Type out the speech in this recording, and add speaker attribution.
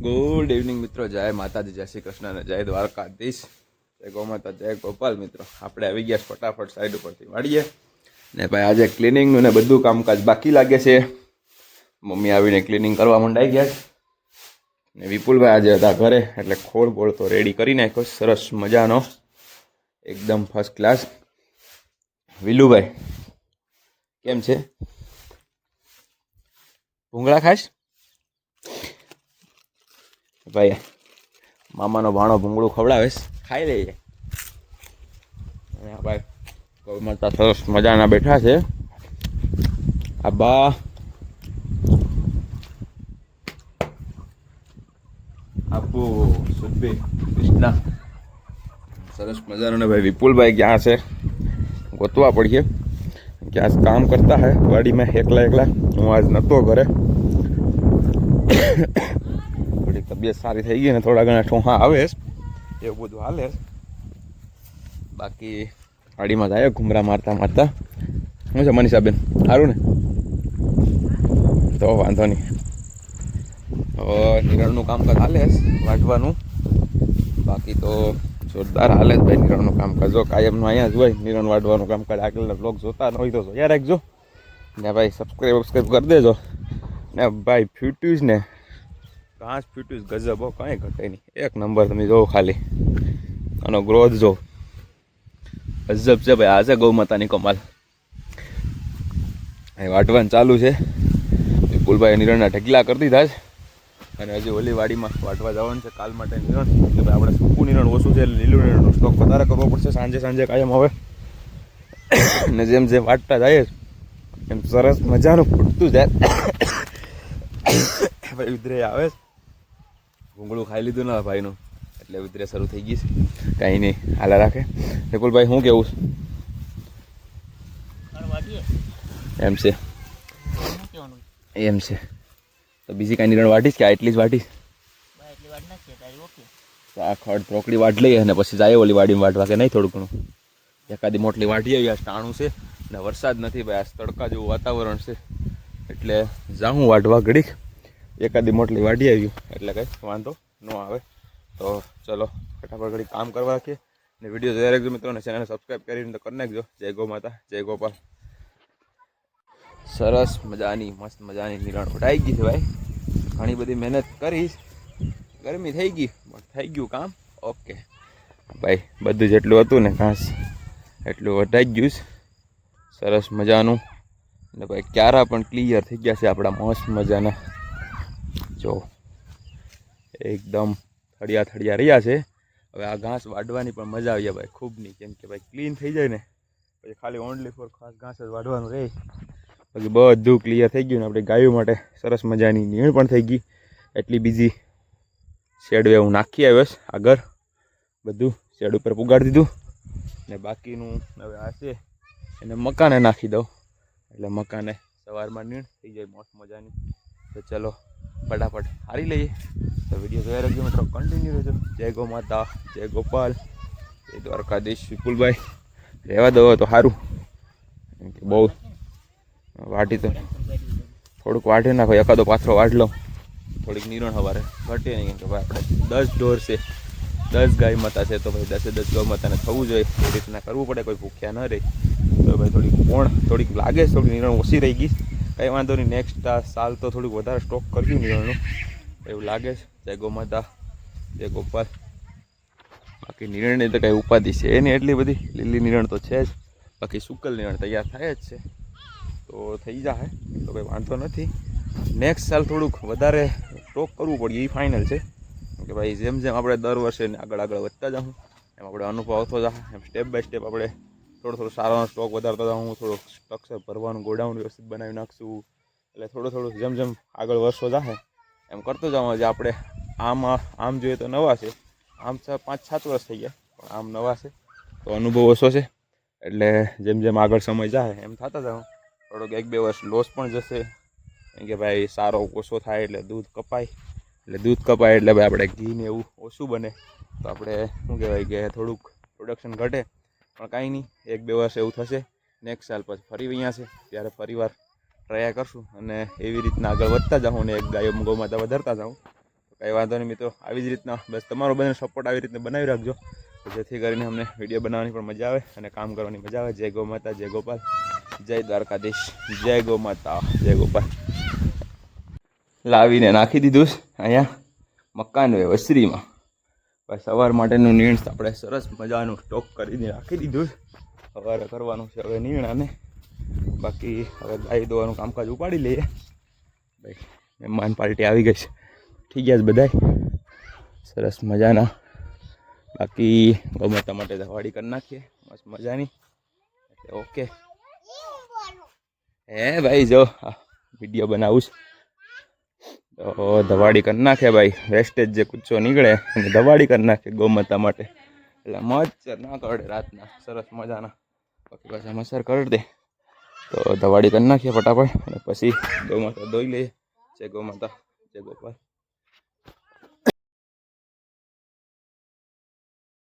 Speaker 1: Good evening મિત્રો, જય માતાજી, જય શ્રી કૃષ્ણ અને જય દ્વારકાધીશ, જય ગૌમાતા, જય ગોપાલ. મિત્રો આપણે આવી ગયા ફટાફટ સાઈડ ઉપરથી વાળીએ ને ભાઈ આજે ક્લિનિંગનું ને બધું કામકાજ બાકી લાગે છે. મમ્મી આવીને ક્લિનિંગ કરવા માંડાઈ ગયા ને વિપુલભાઈ આજે હતા ઘરે એટલે ખોળ બોળ તો રેડી કરી નાખ્યો સરસ મજાનો, એકદમ ફર્સ્ટ ક્લાસ. વિલુભાઈ કેમ છે? ભૂંગળા ખાશ? ભાઈ મામાનો ભાણો ભૂંગળું ખવડાવે, ખાઈ લઈએ. ભાઈ ગૌ માતા સરસ મજાના બેઠા છે. આબા આબુ સુભી કૃષ્ણા સરસ મજાનો. ને ભાઈ વિપુલભાઈ ક્યાં છે ગોતવા પડીએ, ક્યાં કામ કરતા હે વાડીમાં એકલા. હું આજ નહોતો ઘરે, થોડી તબિયત સારી થઈ ગઈ ને થોડા ઘણા ઠોહા આવે એવું બધું હાલે. બાકી વાડીમાં જાય ઘૂમરા મારતા. શું છે મનીષાબેન, સારું ને? તો વાંધો નહીં. નિરણનું કામકાજ હાલે વાટવાનું, બાકી તો જોરદાર હાલે જ ભાઈ નિરણનું કામકાજ. જો કાયમનું અહીંયા જ હોય નિરણ વાટવાનું કામકાજ. આગળના બ્લોગ જોતા ન હોય તો જોયા રાખજો ને ભાઈ, સબસ્ક્રાઈબ કરી દેજો ને ભાઈ. ફ્યુટ્યુઝ ને ઘાસ ફ્યુટ્યુઝ ગજબ હો, કાંઈ ઘટે નહીં, એક નંબર. તમે જોવો ખાલી આનો ગ્રોથ જો ગજબ છે ભાઈ. આ છે ગૌ માતાની કમાલ. અહીં વાટવાનું ચાલુ છે. વિપુલભાઈ નિરણના ઢગલા કરી દીધા છે અને હજી ઓલી વાડીમાં વાટવા જવાનું છે કાલ માટે નિરણ. કે ભાઈ આપણે સૂકું નિરણ ઓછું છે, લીલું નિરણનો સ્ટોક વધારે કરવો પડશે સાંજે કાયમ હવે. ને જેમ વાટતા જાય એમ સરસ મજાનું ફૂટતું જાય. ભાઈ ઉધરે આવે, ભૂંગળું ખાઈ લીધું ના ભાઈનું એટલે ઉધરે શરૂ થઈ ગઈ છે. કાંઈ નહીં, હાલા રાખે. વિપુલભાઈ શું કેવું એમ છે? એમ છે તો બીજી કાંઈ નિરણ વાટીશ કે એટલી જ વાટીશ? તો આ ખડ બ્રોકડી વાટ લઈએ અને પછી જાય ઓલી વાડીમાં વાટવા, કે નહીં? થોડું ઘણું એકાદી મોટલી વાટી આવી. આ ટાણું છે ને વરસાદ નથી ભાઈ, આ તડકા જેવું વાતાવરણ છે એટલે જાઉં વાટવા ઘડીક. એકાદી મોટલી વાટી આવ્યું એટલે કંઈ વાંધો ન આવે. તો ચલો ફટાફટ ઘડી કામ કરવા રાખીએ ને વિડીયો જોઈ રાખજો મિત્રો, અને ચેનલને સબસ્ક્રાઈબ કરીને તો કરી નાખજો. જય ગૌ માતા, જય ગોપાલ. સરસ મજાની મસ્ત મજાની નિરણ ઉડાઈ ગઈ છે ભાઈ. ઘણી બધી મહેનત કરીશ, ગરમી થઈ ગઈ પણ થઈ ગયું કામ ઓકે ભાઈ. બધું જેટલું હતું ને ઘાસ એટલું વટાઈ ગયું છે સરસ મજાનું. ને ભાઈ ક્યારા પણ ક્લિયર થઈ ગયા છે આપણા મસ્ત મજાના. જો એકદમ થળિયા રહ્યા છે. હવે આ ઘાસ વાઢવાની પણ મજા આવી ભાઈ ખૂબની, કેમ કે ભાઈ ક્લીન થઈ જાય ને પછી ખાલી ઓનલી ફોર ખાસ ઘાસ જ વાઢવાનું રહે. બાકી બધું ક્લિયર થઈ ગયું ને આપણે ગાયો માટે સરસ મજાની નીણ પણ થઈ ગઈ. એટલી બીજી શેડ હું નાખી આવ્યો આગળ, બધું શેડ ઉપર પુગાડી દીધું ને બાકીનું હવે આ છે એને મકાને નાખી દઉં એટલે મકાને સવારમાં નીણ થઈ જાય મસ્ત મજાની. તો ચલો ફટાફટ હારી લઈએ. તો વિડીયો જોયા રાખજો મિત્રો, કન્ટિન્યુ રહેજો. જય ગૌ માતા, જય ગોપાલ, જય દ્વારકાધીશ. વિપુલભાઈ રહેવા દો તો સારું, કેમ કે બહુ વાટી તો થોડુંક વાટી નાખો, એકાદો પાથરો વાટ લઉં. થોડીક નિરણ સવારે ઘટે નહીં, કેમ કે ભાઈ આપણે 10 ઢોર છે, 10 ગાય માતા છે, તો ભાઈ 10 ગૌ માતાને થવું જોઈએ. એ રીતના કરવું પડે, કોઈ ભૂખ્યા ન રહે. તો ભાઈ થોડીક લાગે છે, થોડી નિરણ ઓછી રહી ગઈ. કંઈ વાંધો નહીં, નેક્સ્ટ સાલ તો થોડુંક વધારે સ્ટોક કર્યું નિરણનું એવું લાગે છે. જય ગૌ માતા, જય ગોપાલ. બાકી નિરણની તો કંઈ ઉપાધિ છે એની એટલી બધી. લીલી નિરણ તો છે જ, બાકી સુકલ નિરણ તૈયાર થાય જ છે તો થઈ જાય તો કંઈ વાંધો નથી. નેક્સ્ટ સાલ થોડુંક વધારે સ્ટોક કરવું પડે એ ફાઇનલ છે, કે ભાઈ જેમ આપણે દર વર્ષે આગળ વધતા જાઉં એમ આપણે અનુભવ આવતો જાય, એમ સ્ટેપ બાય સ્ટેપ આપણે થોડો સારો સ્ટોક વધારતા જાઉં. થોડુંક સ્ટ્રક્ચર ભરવાનું, ગોડાઉન વ્યવસ્થિત બનાવી નાખશું એટલે થોડું જેમ આગળ વર્ષો જાય એમ કરતો જાઉં. આજે આપણે આમ જોઈએ તો નવા છે, આમ 5-7 વર્ષ થઈ ગયા પણ આમ નવા છે તો અનુભવ ઓછો છે એટલે જેમ આગળ સમય જાય એમ થતા જાઉં. થોડોક 1-2 વર્ષ લોસ પણ જશે, કેમ કે ભાઈ સારો ઓછો થાય એટલે દૂધ કપાય એટલે ભાઈ આપણે ઘી ને એવું ઓછું બને તો આપણે શું કહેવાય કે થોડુંક પ્રોડક્શન ઘટે. પણ કાંઈ નહીં, 1-2 વર્ષ એવું થશે. નેક્સ્ટ સાલ પછી ફરી અહીંયા છે ત્યારે ફરીવાર ટ્રાય કરશું અને એવી રીતના આગળ વધતા જાઉં ને એક ગાયો ગૌ માતા વધારતા જાઉં. કંઈ વાંધો નહીં મિત્રો, આવી જ રીતના બસ તમારો બધાનો સપોર્ટ આવી રીતના બનાવી રાખજો, જેથી કરીને અમને વિડીયો બનાવવાની પણ મજા આવે અને કામ કરવાની મજા આવે. જય ગૌ માતા, જય ગોપાલ, જય દ્વારકાધીશ, જય ગૌ માતા, જય ગોપાલ. લાવીને નાખી દીધું અહીંયા મકાન વસરીમાં. ભાઈ સવાર માટેનું નીણ આપણે સરસ મજાનું સ્ટોક કરીને રાખી દીધું. સવારે કરવાનું છે હવે નીણ, અને બાકી હવે ગાય દોવાનું કામકાજ ઉપાડી લઈએ. ભાઈ મહેમાન પાર્ટી આવી ગઈ છે, ઠીક ગયા બધાય સરસ મજાના. બાકી ગૌમાતા માટે ધવાડી કરી નાખીએ મસ્ત મજાની, એટલે ઓકે. હે ભાઈ જો વિડીયો બનાવું છે તો ધવાડી કરી નાખે ભાઈ, વેસ્ટેજ જે કૂચો નીકળે અને ધવાડી કરી નાખે ગૌમાતા માટે, એટલે મચ્છર ના કરડે રાતના, સરસ મજાના. બાકી પાછા મચ્છર કરડે તો ધવાડી કરી નાખીએ ફટાફટ, અને પછી ગૌમાતા ધોઈ લઈએ. જય ગૌમાતા, જય ગોપાલ.